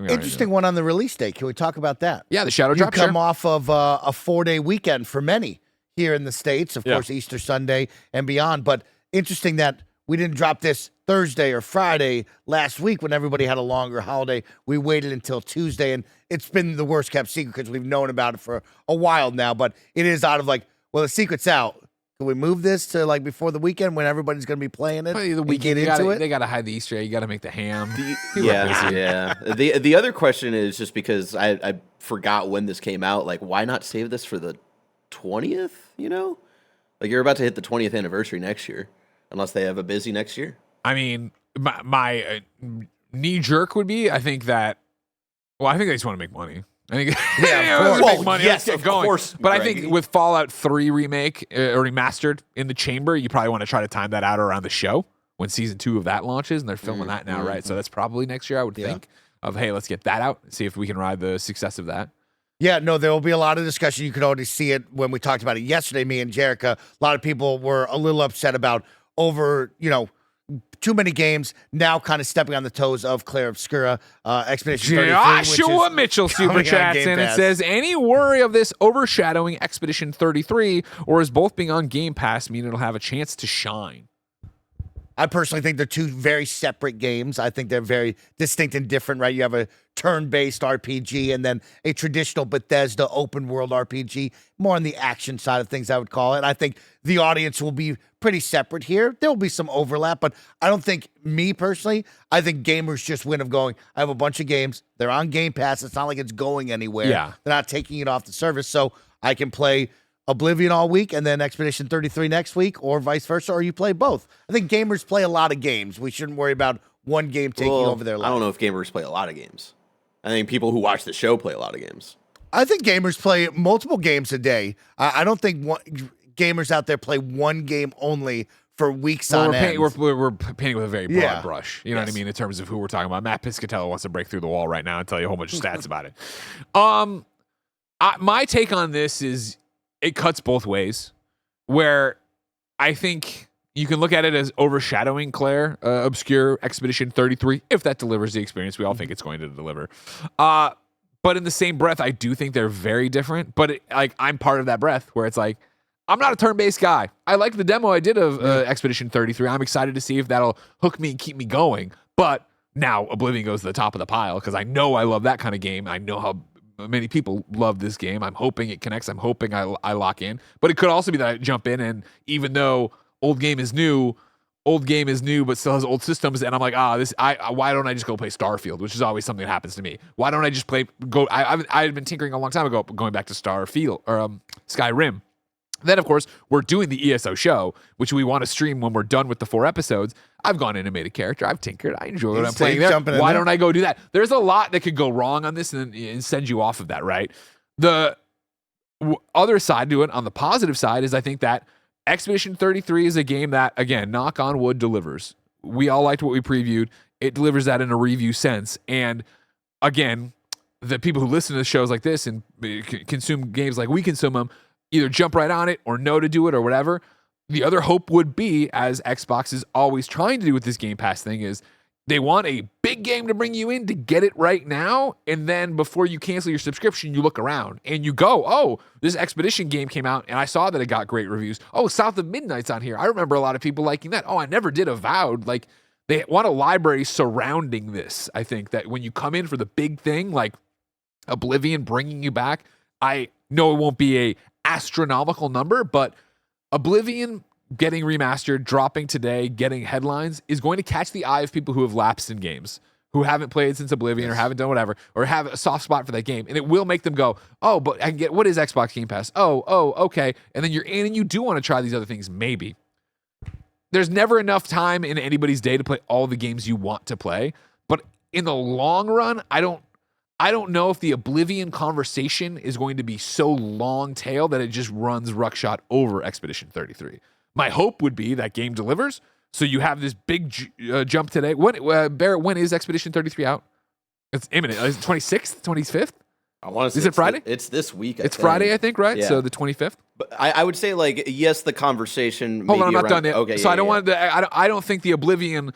Interesting one on the release date. Can we talk about that? Yeah, the Shadow You Drop. come off of a 4-day weekend for many here in the States, of course, Easter Sunday and beyond. But interesting that we didn't drop this Thursday or Friday last week when everybody had a longer holiday. We waited until Tuesday, and it's been the worst kept secret because we've known about it for a while now. But it is out of the secret's out. Can we move this to before the weekend when everybody's going to be playing it? The weekend, they got to hide the Easter egg. You got to make the ham. Yeah. The other question is just because I forgot when this came out. Why not save this for the 20th? You're about to hit the 20th anniversary next year, unless they have a busy next year. I mean, my knee jerk would be I think they just want to make money. I think make money. Yes, Let's get going. Course, but Greg. I think with Fallout 3 remake or remastered in the chamber, you probably want to try to time that out around the show when season 2 of that launches, and they're filming that now, right? So that's probably next year, I would think. Hey, let's get that out, see if we can ride the success of that. Yeah, no, there will be a lot of discussion. You could already see it when we talked about it yesterday, me and Jerica. A lot of people were a little upset about too many games now kind of stepping on the toes of Claire Obscura, Expedition 33. Joshua Mitchell super chats in and says, any worry of this overshadowing Expedition 33, or is both being on Game Pass mean it'll have a chance to shine? I personally think they're two very separate games. I think they're very distinct and different, right? You have a turn-based RPG and then a traditional Bethesda open-world RPG, more on the action side of things, I would call it. I think the audience will be pretty separate here. There will be some overlap, but I don't think, me personally, I think gamers just win of going, I have a bunch of games. They're on Game Pass. It's not like it's going anywhere. Yeah. They're not taking it off the service, so I can play Oblivion all week and then Expedition 33 next week, or vice versa, or you play both. I think gamers play a lot of games. We shouldn't worry about one game taking over their life. I don't know if gamers play a lot of games. I think people who watch the show play a lot of games. I think gamers play multiple games a day. I don't think gamers out there play one game only for weeks on end. We're painting with a very broad brush. You know what I mean? In terms of who we're talking about. Matt Piscatello wants to break through the wall right now and tell you a whole bunch of stats about it. My take on this is it cuts both ways, where I think you can look at it as overshadowing Claire Obscure Expedition 33, if that delivers the experience we all think it's going to deliver. But in the same breath, I do think they're very different. But I'm part of that breath where it's like, I'm not a turn-based guy. I like the demo I did of Expedition 33. I'm excited to see if that'll hook me and keep me going. But now Oblivion goes to the top of the pile because I know I love that kind of game. I know how many people love this game. I'm hoping it connects. I'm hoping I lock in. But it could also be that I jump in, and even though old game is new, but still has old systems, and I'm like, why don't I just go play Starfield, which is always something that happens to me. Why don't I just I had been tinkering a long time ago, going back to Starfield or Skyrim. Then, of course, we're doing the ESO show, which we want to stream when we're done with the 4 episodes. I've gone in and made a character. I've tinkered. I enjoy what I'm playing there. Why don't I go do that? There's a lot that could go wrong on this and send you off of that, right? The other side to it, on the positive side, is I think that Expedition 33 is a game that, again, knock on wood, delivers. We all liked what we previewed. It delivers that in a review sense. And, again, the people who listen to shows like this and consume games like we consume them either jump right on it or know to do it or whatever. The other hope would be, as Xbox is always trying to do with this Game Pass thing, is they want a big game to bring you in to get it right now, and then before you cancel your subscription, you look around and you go, oh, this Expedition game came out, and I saw that it got great reviews. Oh, South of Midnight's on here. I remember a lot of people liking that. Oh, I never did Avowed. Like, they want a library surrounding this, I think, that when you come in for the big thing, like Oblivion bringing you back, I know it won't be a astronomical number, but Oblivion getting remastered, dropping today, getting headlines is going to catch the eye of people who have lapsed in games, who haven't played since Oblivion or haven't done whatever, or have a soft spot for that game. And it will make them go, oh, but I can get, what is Xbox Game Pass? Oh, okay. And then you're in and you do want to try these other things, maybe. There's never enough time in anybody's day to play all the games you want to play. But in the long run, I don't know if the Oblivion conversation is going to be so long tail that it just runs ruckshot over Expedition 33. My hope would be that game delivers, so you have this big jump today. Barrett, when is Expedition 33 out? It's imminent. Is it 26th, 25th? I want to say is it Friday? It's this week. It's Friday, I think, right? Yeah. So the 25th. But I would say, like, yes, the conversation. Hold on, I'm not done yet. Okay, so I don't want to. I don't think the Oblivion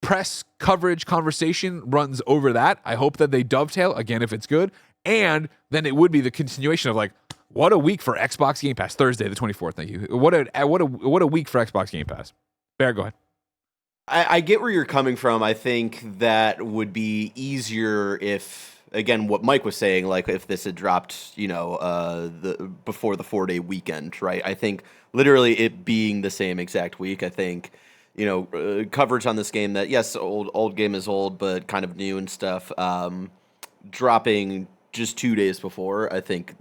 press coverage conversation runs over that. I hope that they dovetail again if it's good, and then it would be the continuation of like, what a week for Xbox Game Pass. Thursday the 24th. Thank you. What a week for Xbox Game Pass. Bear, go ahead. I get where you're coming from. I think that would be easier if, again, what Mike was saying, like if this had dropped, before the 4-day weekend, right? I think literally it being the same exact week. I think, coverage on this game that, yes, old game is old, but kind of new and stuff. Dropping just 2 days before, I think,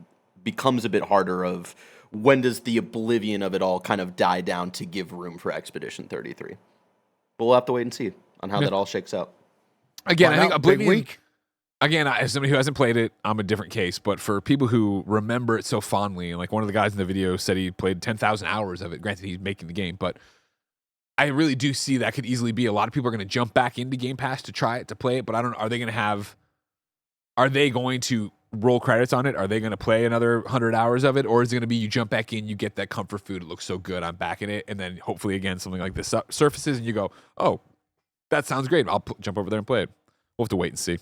becomes a bit harder of when does the oblivion of it all kind of die down to give room for Expedition 33. But we'll have to wait and see on how that all shakes out. Again, I think Oblivion. Week. Again, as somebody who hasn't played it, I'm a different case. But for people who remember it so fondly, and like one of the guys in the video said he played 10,000 hours of it. Granted, he's making the game, but I really do see that could easily be a lot of people are going to jump back into Game Pass to try it, to play it. But I don't know. Are they going to roll credits on it? Are they going to play another 100 hours of it? Or is it going to be you jump back in, you get that comfort food, it looks so good, I'm back in it, and then hopefully again something like this surfaces and you go, oh, that sounds great, I'll jump over there and play it. We'll have to wait and see.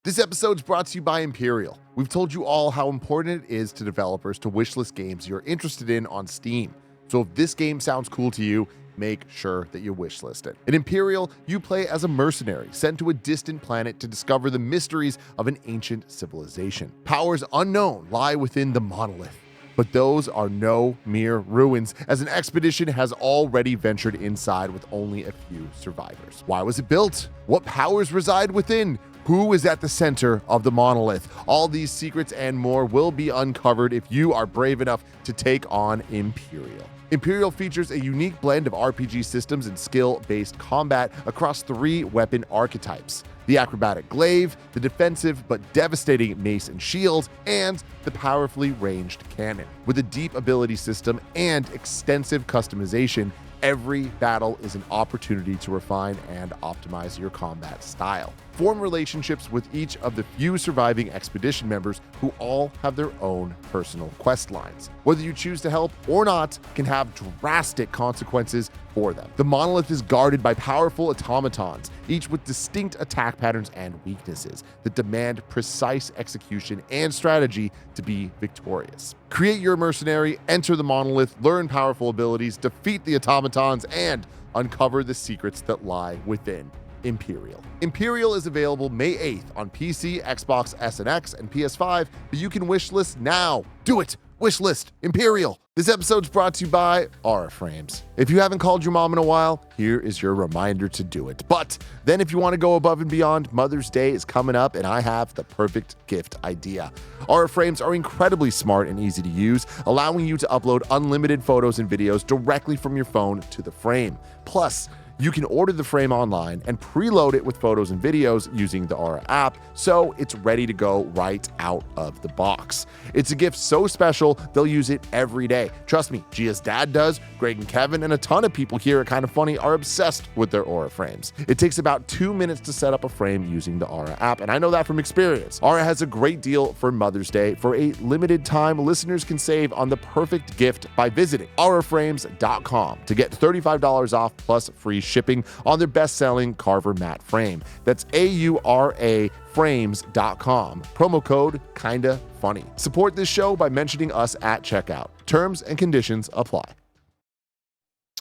This episode is brought to you by Imperial. We've told you all how important it is to developers to wishlist games you're interested in on Steam. So if this game sounds cool to you, make sure that you wishlist it. In Imperial, you play as a mercenary sent to a distant planet to discover the mysteries of an ancient civilization. Powers unknown lie within the monolith, but those are no mere ruins, as an expedition has already ventured inside with only a few survivors. Why was it built? What powers reside within? Who is at the center of the monolith? All these secrets and more will be uncovered if you are brave enough to take on Imperial. Imperial features a unique blend of RPG systems and skill-based combat across 3 weapon archetypes: the acrobatic glaive, the defensive but devastating mace and shield, and the powerfully ranged cannon. With a deep ability system and extensive customization, every battle is an opportunity to refine and optimize your combat style. Form relationships with each of the few surviving expedition members who all have their own personal quest lines. Whether you choose to help or not can have drastic consequences for them. The monolith is guarded by powerful automatons, each with distinct attack patterns and weaknesses that demand precise execution and strategy to be victorious. Create your mercenary, enter the monolith, learn powerful abilities, defeat the automatons, and uncover the secrets that lie within Imperial. Imperial is available May 8th on PC, Xbox S and X, and PS5, but you can wishlist now. Do it! Wishlist Imperial. This episode's brought to you by Aura Frames. If you haven't called your mom in a while, here is your reminder to do it. But then if you want to go above and beyond, Mother's Day is coming up and I have the perfect gift idea. Aura Frames are incredibly smart and easy to use, allowing you to upload unlimited photos and videos directly from your phone to the frame. Plus, you can order the frame online and preload it with photos and videos using the Aura app, so it's ready to go right out of the box. It's a gift so special, they'll use it every day. Trust me, Gia's dad does, Greg and Kevin, and a ton of people here at Kinda Funny are obsessed with their Aura frames. It takes about 2 minutes to set up a frame using the Aura app, and I know that from experience. Aura has a great deal for Mother's Day. For a limited time, listeners can save on the perfect gift by visiting auraframes.com to get $35 off plus free shipping on their best-selling Carver matte frame. That's AURA frames.com. Promo code Kinda Funny. Support this show by mentioning us at checkout. Terms and conditions apply.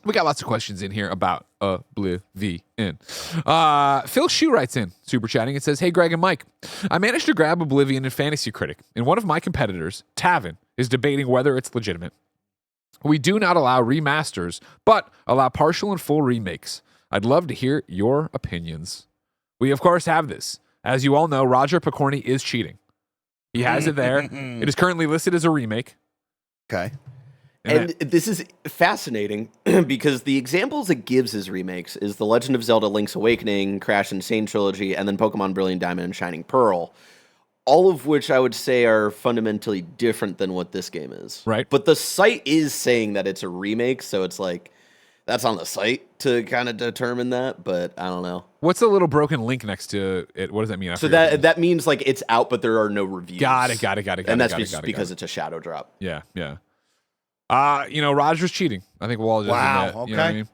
We got lots of questions in here about Oblivion. Phil Shue writes in, super chatting. It says, "Hey, Greg and Mike, I managed to grab Oblivion in Fantasy Critic, and one of my competitors, Tavin, is debating whether it's legitimate. We do not allow remasters, but allow partial and full remakes. I'd love to hear your opinions." We, of course, have this. As you all know, Roger Picorni is cheating. He has it there. It is currently listed as a remake. Okay. And this is fascinating because the examples it gives as remakes is The Legend of Zelda Link's Awakening, Crash Insane Trilogy, and then Pokemon Brilliant Diamond and Shining Pearl. All of which I would say are fundamentally different than what this game is. Right. But the site is saying that it's a remake, so it's like, that's on the site to kind of determine that, but I don't know. What's the little broken link next to it? What does that mean? So that means like it's out, but there are no reviews. Got it. And that's because it's a shadow drop. Yeah. Roger's cheating. I think we'll all just admit, Okay. you know what I mean?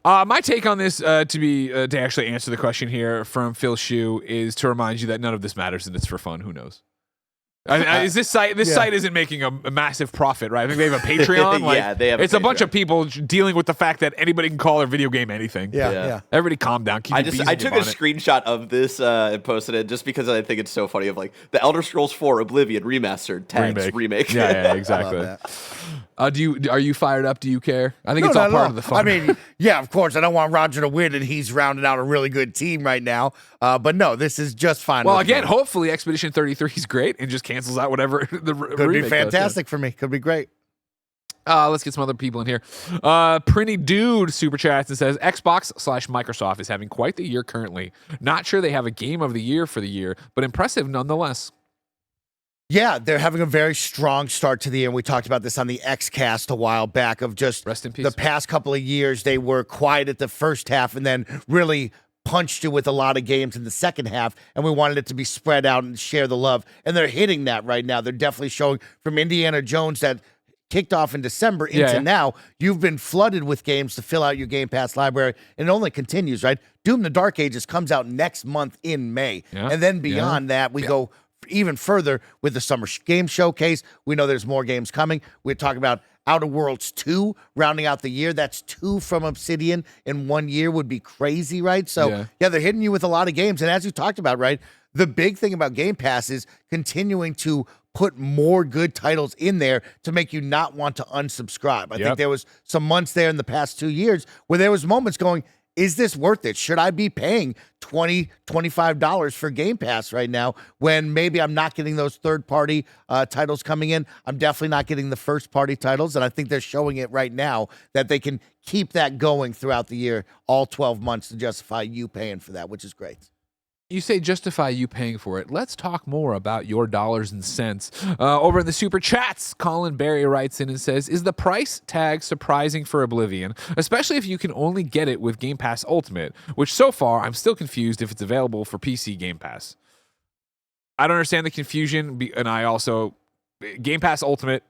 My take on this, to actually answer the question here from Phil Shu, is to remind you that none of this matters and it's for fun. Who knows? Is this site? This site isn't making a massive profit, right? I think they have a Patreon. Yeah, they have a It's a bunch Patreon. of people dealing with the fact that anybody can call their video game anything. Yeah. Everybody, calm down. Keep I your bees in I your took a bonnet. screenshot of this and posted it just because I think it's so funny. Of like the Elder Scrolls 4 Oblivion remastered tags remake. Yeah, exactly. Love that. Are you fired up? Do you care? I think No, it's all not at part all. of the fun. I mean, yeah, of course. I don't want Roger to win, and he's rounding out a really good team right now. But no, this is just fine. well, with again, me. hopefully Expedition 33 is great and just cancels out whatever the could remake be does, fantastic for me. Could be great. yeah. Let's get some other people in here. Printy Dude super chats and says Xbox/Microsoft is having quite the year currently. Not sure they have a game of the year for the year, but impressive nonetheless. Yeah, they're having a very strong start to the year. We talked about this on the Xcast a while back of just Rest in peace. the past couple of years. They were quiet at the first half and then really punched you with a lot of games in the second half, and we wanted it to be spread out and share the love. And they're hitting that right now. They're definitely showing from Indiana Jones that kicked off in December into now, you've been flooded with games to fill out your Game Pass library, and it only continues, right? Doom the Dark Ages comes out next month in May. Yeah. And then beyond that, we go even further with the Summer Game Showcase. We know there's more games coming. We're talking about Outer Worlds 2 rounding out the year. That's 2 from Obsidian in 1 year would be crazy, right? So, yeah, they're hitting you with a lot of games. And as you talked about, right, the big thing about Game Pass is continuing to put more good titles in there to make you not want to unsubscribe. I think there was some months there in the past 2 years where there was moments going, is this worth it? Should I be paying $20, $25 for Game Pass right now when maybe I'm not getting those third-party titles coming in? I'm definitely not getting the first-party titles, and I think they're showing it right now that they can keep that going throughout the year, all 12 months to justify you paying for that, which is great. You say justify you paying for it. Let's talk more about your dollars and cents. Over in the super chats, Colin Berry writes in and says, is the price tag surprising for Oblivion, especially if you can only get it with Game Pass Ultimate, which so far I'm still confused if it's available for PC Game Pass. I don't understand the confusion, and I also, Game Pass Ultimate,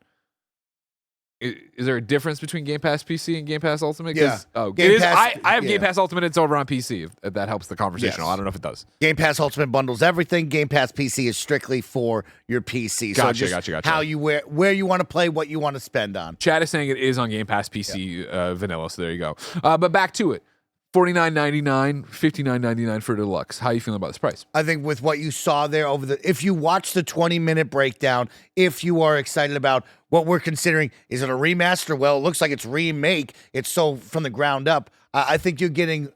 is there a difference between Game Pass PC and Game Pass Ultimate? Yeah. Oh, Game it is. Pass- I have Game yeah. Pass Ultimate. It's over on PC. If that helps the conversation. Yes. I don't know if it does. Game Pass Ultimate bundles everything. Game Pass PC is strictly for your PC. So Gotcha, just gotcha. how you where you want to play, what you want to spend on. Chad is saying it is on Game Pass PC vanilla, so there you go. But back to it. $49.99, $59.99 for deluxe. How are you feeling about this price? I think with what you saw there if you watch the 20-minute breakdown, if you are excited about what we're considering, is it a remaster? Well, it looks like it's remake. It's so from the ground up. I think you're getting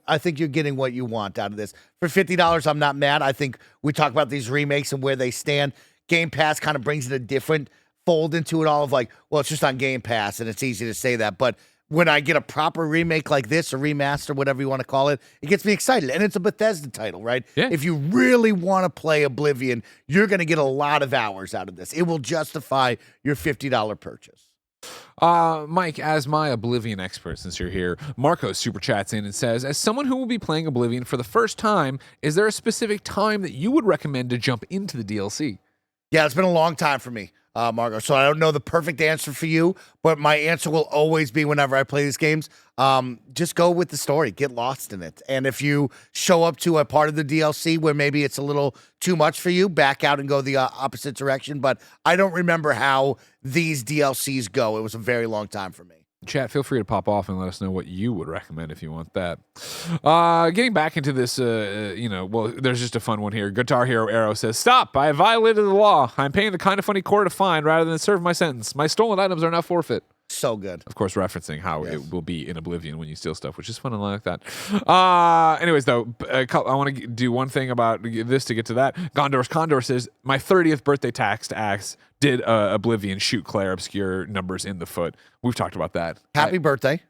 what you want out of this. For $50, I'm not mad. I think we talk about these remakes and where they stand. Game Pass kind of brings it a different fold into it all of like, well, it's just on Game Pass, and it's easy to say that, but when I get a proper remake like this, or remaster, whatever you want to call it, it gets me excited. And it's a Bethesda title, right? Yeah. If you really want to play Oblivion, you're going to get a lot of hours out of this. It will justify your $50 purchase. Mike, as my Oblivion expert, since you're here, Marco super chats in and says, as someone who will be playing Oblivion for the first time, is there a specific time that you would recommend to jump into the DLC? Yeah, it's been a long time for me, Margo. So I don't know the perfect answer for you, but my answer will always be whenever I play these games, just go with the story, get lost in it. And if you show up to a part of the DLC where maybe it's a little too much for you, back out and go the opposite direction. But I don't remember how these DLCs go. It was a very long time for me. Chat, feel free to pop off and let us know what you would recommend if you want that. Getting back into this, well, there's just a fun one here. Guitar Hero Arrow says, stop, I violated the law. I'm paying the kind of funny core to fine rather than serve my sentence. My stolen items are now forfeit. So good. Of course, referencing how Yes. it will be in Oblivion when you steal stuff, which is fun and I like that. Anyways, though, I want to do one thing about this to get to that. Gondor's Condor says, my 30th birthday tax did Oblivion shoot Claire obscure numbers in the foot. We've talked about that. Happy birthday.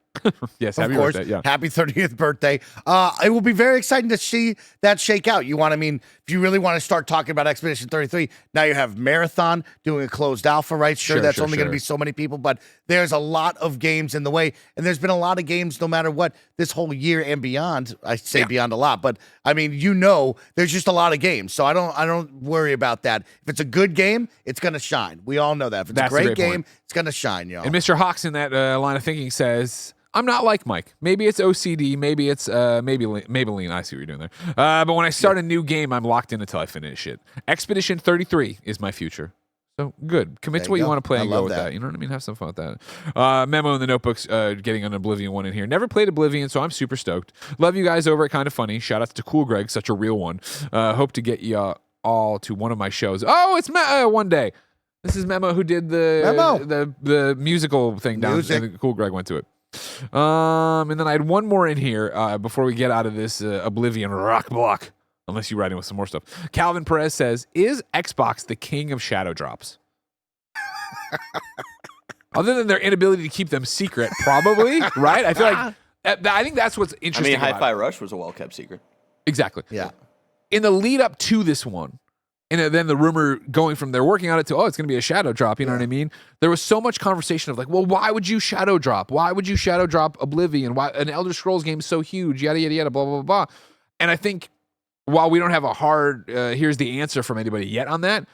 Yes, Of happy course. birthday. Yeah. Happy 30th birthday. It will be very exciting to see that shake out. If you really want to start talking about Expedition 33, now you have Marathon doing a closed alpha, right? Sure, that's only going to be so many people, but there's a lot of games in the way, and there's been a lot of games no matter what this whole year and beyond. I say beyond a lot, but I mean, there's just a lot of games, so I don't worry about that. If it's a good game, it's going to shine. We all know that. If it's That's a a great great game, point. it's going to shine, y'all. And Mr. Hawks in that line of thinking says, I'm not like Mike. Maybe it's OCD. Maybe it's Maybelline. I see what you're doing there. But when I start a new game, I'm locked in until I finish it. Expedition 33 is my future. So good. Commit to what you want to play and go with that. You know what I mean? Have some fun with that. Memo in the notebooks, getting an Oblivion one in here. Never played Oblivion, so I'm super stoked. Love you guys over at Kind of Funny. Shout out to Cool Greg, such a real one. Hope to get you all to one of my shows. Oh, it's one day. This is Memo who did the musical thing down. And Cool Greg went to it. And then I had one more in here before we get out of this Oblivion rock block. Unless you write in with some more stuff. Calvin Perez says, is Xbox the king of shadow drops? Other than their inability to keep them secret, probably, right? I feel like, I think that's what's interesting. I mean, Hi-Fi Rush was a well-kept secret. Exactly. Yeah. In the lead up to this one, and then the rumor going from they're working on it to, it's going to be a shadow drop, you know what I mean? There was so much conversation of like, well, why would you shadow drop? Why would you shadow drop Oblivion? Why an Elder Scrolls game is so huge, yada, yada, yada, blah, blah, blah, blah. And I think, while we don't have a hard, here's the answer from anybody yet on that,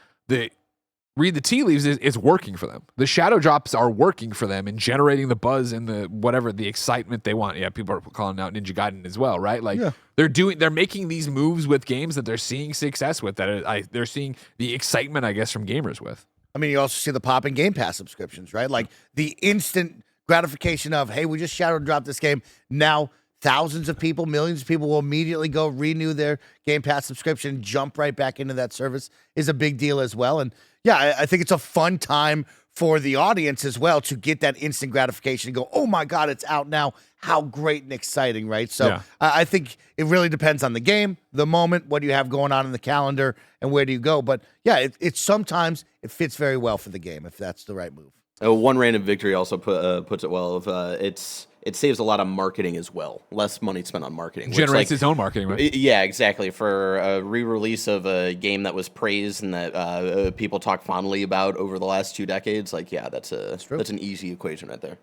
read the tea leaves is working for them. The shadow drops are working for them and generating the buzz and the excitement they want. Yeah, people are calling out Ninja Gaiden as well, right? Like they're making these moves with games that they're seeing success with, they're seeing the excitement, I guess, from gamers with. I mean, you also see the pop in Game Pass subscriptions, right? Like the instant gratification of, hey, we just shadow dropped this game. Now thousands of people, millions of people will immediately go renew their Game Pass subscription, jump right back into that service is a big deal as well. And yeah, I think it's a fun time for the audience as well to get that instant gratification and go, oh my God, it's out now. How great and exciting, right? So I think it really depends on the game, the moment, what do you have going on in the calendar, and where do you go. But yeah, it's sometimes it fits very well for the game if that's the right move. One Random Victory also puts it well. It saves a lot of marketing as well. Less money spent on marketing. Generates its own marketing, right? Yeah, exactly. For a re-release of a game that was praised and that people talk fondly about over the last 2 decades, that's an easy equation right there.